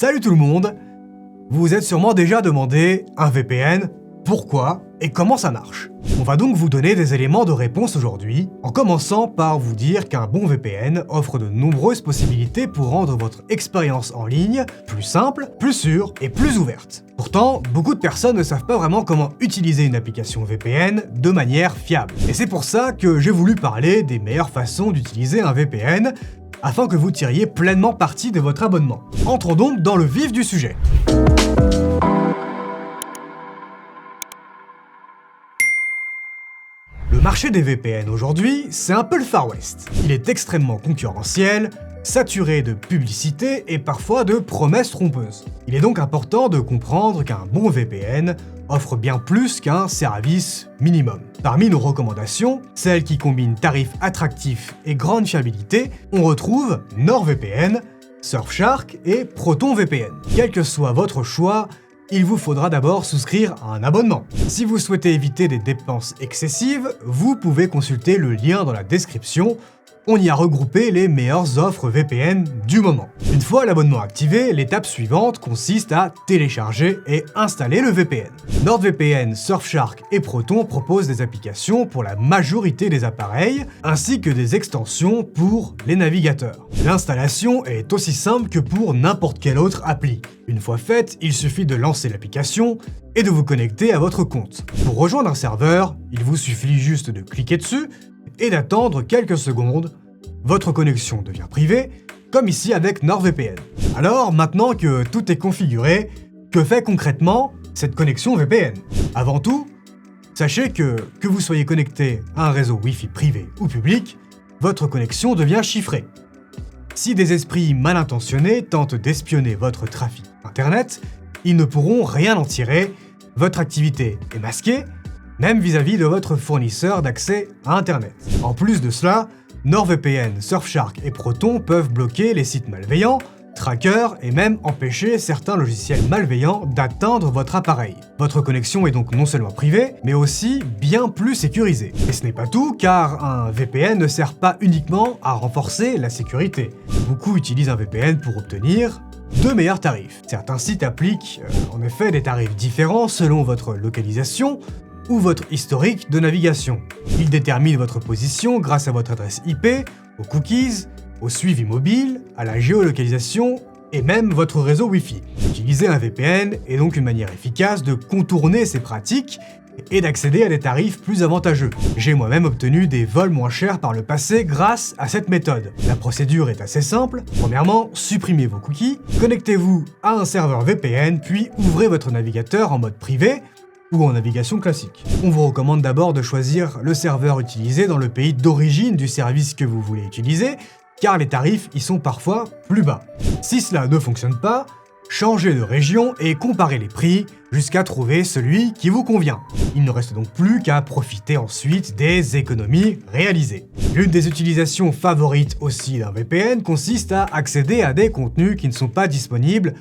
Salut tout le monde! Vous vous êtes sûrement déjà demandé un VPN, pourquoi et comment ça marche. On va donc vous donner des éléments de réponse aujourd'hui, en commençant par vous dire qu'un bon VPN offre de nombreuses possibilités pour rendre votre expérience en ligne plus simple, plus sûre et plus ouverte. Pourtant, beaucoup de personnes ne savent pas vraiment comment utiliser une application VPN de manière fiable. Et c'est pour ça que j'ai voulu parler des meilleures façons d'utiliser un VPN, afin que vous tiriez pleinement parti de votre abonnement. Entrons donc dans le vif du sujet. Le marché des VPN aujourd'hui, c'est un peu le Far West. Il est extrêmement concurrentiel, saturé de publicité et parfois de promesses trompeuses. Il est donc important de comprendre qu'un bon VPN offre bien plus qu'un service minimum. Parmi nos recommandations, celles qui combinent tarifs attractifs et grande fiabilité, on retrouve NordVPN, Surfshark et ProtonVPN. Quel que soit votre choix, il vous faudra d'abord souscrire à un abonnement. Si vous souhaitez éviter des dépenses excessives, vous pouvez consulter le lien dans la description. On y a regroupé les meilleures offres VPN du moment. Une fois l'abonnement activé, l'étape suivante consiste à télécharger et installer le VPN. NordVPN, Surfshark et Proton proposent des applications pour la majorité des appareils, ainsi que des extensions pour les navigateurs. L'installation est aussi simple que pour n'importe quelle autre appli. Une fois faite, il suffit de lancer l'application et de vous connecter à votre compte. Pour rejoindre un serveur, il vous suffit juste de cliquer dessus et d'attendre quelques secondes. Votre connexion devient privée, comme ici avec NordVPN. Alors, maintenant que tout est configuré, que fait concrètement cette connexion VPN? Avant tout, sachez que vous soyez connecté à un réseau Wi-Fi privé ou public, votre connexion devient chiffrée. Si des esprits mal intentionnés tentent d'espionner votre trafic Internet, ils ne pourront rien en tirer, votre activité est masquée, même vis-à-vis de votre fournisseur d'accès à Internet. En plus de cela, NordVPN, Surfshark et Proton peuvent bloquer les sites malveillants, trackers et même empêcher certains logiciels malveillants d'atteindre votre appareil. Votre connexion est donc non seulement privée, mais aussi bien plus sécurisée. Et ce n'est pas tout, car un VPN ne sert pas uniquement à renforcer la sécurité. Beaucoup utilisent un VPN pour obtenir de meilleurs tarifs. Certains sites appliquent en effet des tarifs différents selon votre localisation ou votre historique de navigation. Ils déterminent votre position grâce à votre adresse IP, aux cookies, au suivi mobile, à la géolocalisation et même votre réseau Wi-Fi. Utiliser un VPN est donc une manière efficace de contourner ces pratiques et d'accéder à des tarifs plus avantageux. J'ai moi-même obtenu des vols moins chers par le passé grâce à cette méthode. La procédure est assez simple. Premièrement, supprimez vos cookies, connectez-vous à un serveur VPN, puis ouvrez votre navigateur en mode privé ou en navigation classique. On vous recommande d'abord de choisir le serveur utilisé dans le pays d'origine du service que vous voulez utiliser, car les tarifs y sont parfois plus bas. Si cela ne fonctionne pas, changez de région et comparez les prix jusqu'à trouver celui qui vous convient. Il ne reste donc plus qu'à profiter ensuite des économies réalisées. L'une des utilisations favorites aussi d'un VPN consiste à accéder à des contenus qui ne sont pas disponibles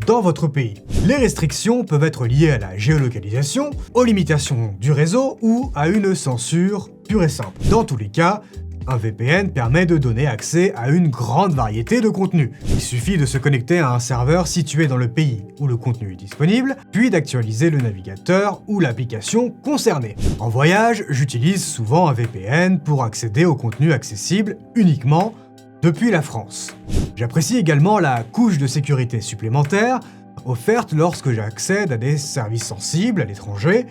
dans votre pays. Les restrictions peuvent être liées à la géolocalisation, aux limitations du réseau ou à une censure pure et simple. Dans tous les cas, un VPN permet de donner accès à une grande variété de contenus. Il suffit de se connecter à un serveur situé dans le pays où le contenu est disponible, puis d'actualiser le navigateur ou l'application concernée. En voyage, j'utilise souvent un VPN pour accéder au contenu accessible uniquement depuis la France. J'apprécie également la couche de sécurité supplémentaire offerte lorsque j'accède à des services sensibles à l'étranger,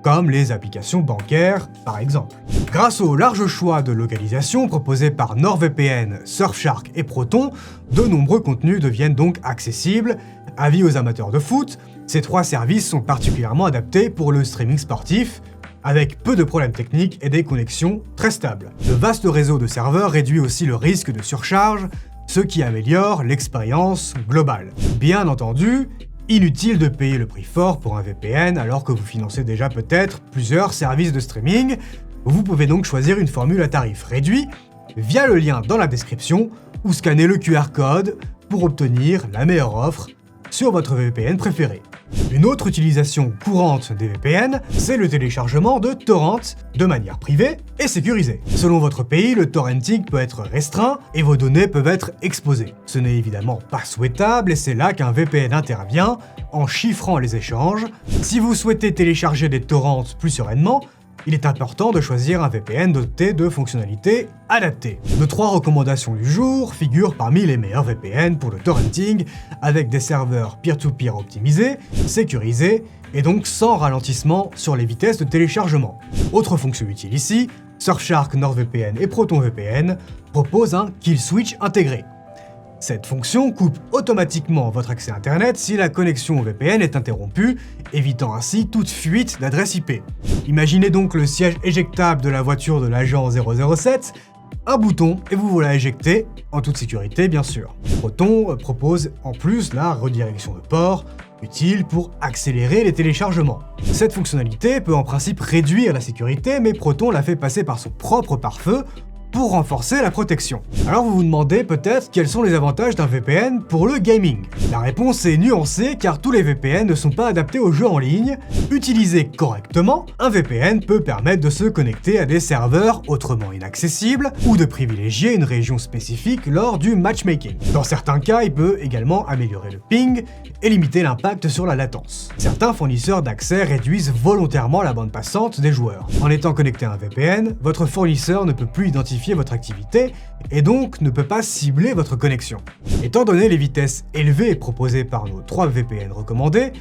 comme les applications bancaires par exemple. Grâce au large choix de localisation proposé par NordVPN, Surfshark et Proton, de nombreux contenus deviennent donc accessibles. Avis aux amateurs de foot, ces trois services sont particulièrement adaptés pour le streaming sportif, avec peu de problèmes techniques et des connexions très stables. Le vaste réseau de serveurs réduit aussi le risque de surcharge, ce qui améliore l'expérience globale. Bien entendu, inutile de payer le prix fort pour un VPN alors que vous financez déjà peut-être plusieurs services de streaming. Vous pouvez donc choisir une formule à tarif réduit via le lien dans la description ou scanner le QR code pour obtenir la meilleure offre sur votre VPN préféré. Une autre utilisation courante des VPN, c'est le téléchargement de torrents de manière privée et sécurisée. Selon votre pays, le torrenting peut être restreint et vos données peuvent être exposées. Ce n'est évidemment pas souhaitable et c'est là qu'un VPN intervient en chiffrant les échanges. Si vous souhaitez télécharger des torrents plus sereinement, il est important de choisir un VPN doté de fonctionnalités adaptées. Nos 3 recommandations du jour figurent parmi les meilleurs VPN pour le torrenting, avec des serveurs peer-to-peer optimisés, sécurisés, et donc sans ralentissement sur les vitesses de téléchargement. Autre fonction utile ici, Surfshark, NordVPN et ProtonVPN proposent un kill switch intégré. Cette fonction coupe automatiquement votre accès Internet si la connexion au VPN est interrompue, évitant ainsi toute fuite d'adresse IP. Imaginez donc le siège éjectable de la voiture de l'agent 007, un bouton et vous voilà éjecté, en toute sécurité bien sûr. Proton propose en plus la redirection de port, utile pour accélérer les téléchargements. Cette fonctionnalité peut en principe réduire la sécurité, mais Proton la fait passer par son propre pare-feu pour renforcer la protection. Alors vous vous demandez peut-être quels sont les avantages d'un VPN pour le gaming. La réponse est nuancée car tous les VPN ne sont pas adaptés aux jeux en ligne. Utilisé correctement, un VPN peut permettre de se connecter à des serveurs autrement inaccessibles ou de privilégier une région spécifique lors du matchmaking. Dans certains cas, il peut également améliorer le ping et limiter l'impact sur la latence. Certains fournisseurs d'accès réduisent volontairement la bande passante des joueurs. En étant connecté à un VPN, votre fournisseur ne peut plus identifier votre activité et donc ne peut pas cibler votre connexion. Étant donné les vitesses élevées proposées par nos 3 VPN recommandés,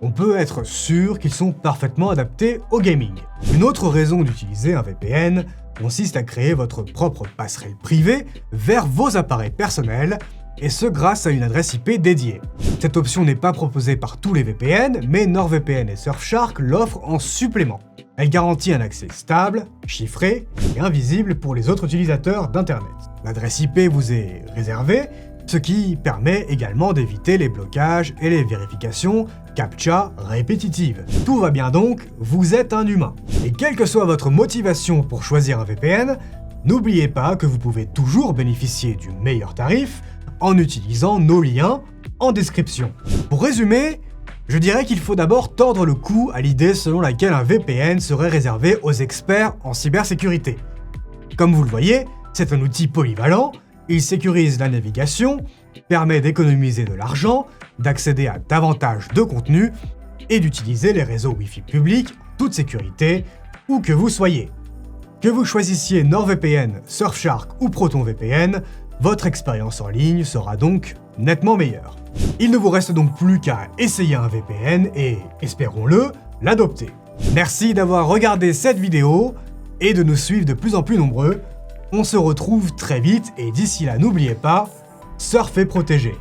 on peut être sûr qu'ils sont parfaitement adaptés au gaming. Une autre raison d'utiliser un VPN consiste à créer votre propre passerelle privée vers vos appareils personnels, et ce grâce à une adresse IP dédiée. Cette option n'est pas proposée par tous les VPN, mais NordVPN et Surfshark l'offrent en supplément. Elle garantit un accès stable, chiffré et invisible pour les autres utilisateurs d'Internet. L'adresse IP vous est réservée, ce qui permet également d'éviter les blocages et les vérifications CAPTCHA répétitives. Tout va bien donc, vous êtes un humain. Et quelle que soit votre motivation pour choisir un VPN, n'oubliez pas que vous pouvez toujours bénéficier du meilleur tarif en utilisant nos liens en description. Pour résumer, je dirais qu'il faut d'abord tordre le cou à l'idée selon laquelle un VPN serait réservé aux experts en cybersécurité. Comme vous le voyez, c'est un outil polyvalent, il sécurise la navigation, permet d'économiser de l'argent, d'accéder à davantage de contenu et d'utiliser les réseaux Wi-Fi publics en toute sécurité, où que vous soyez. Que vous choisissiez NordVPN, Surfshark ou ProtonVPN, votre expérience en ligne sera donc nettement meilleure. Il ne vous reste donc plus qu'à essayer un VPN et, espérons-le, l'adopter. Merci d'avoir regardé cette vidéo et de nous suivre de plus en plus nombreux. On se retrouve très vite et d'ici là n'oubliez pas, surfez protégé.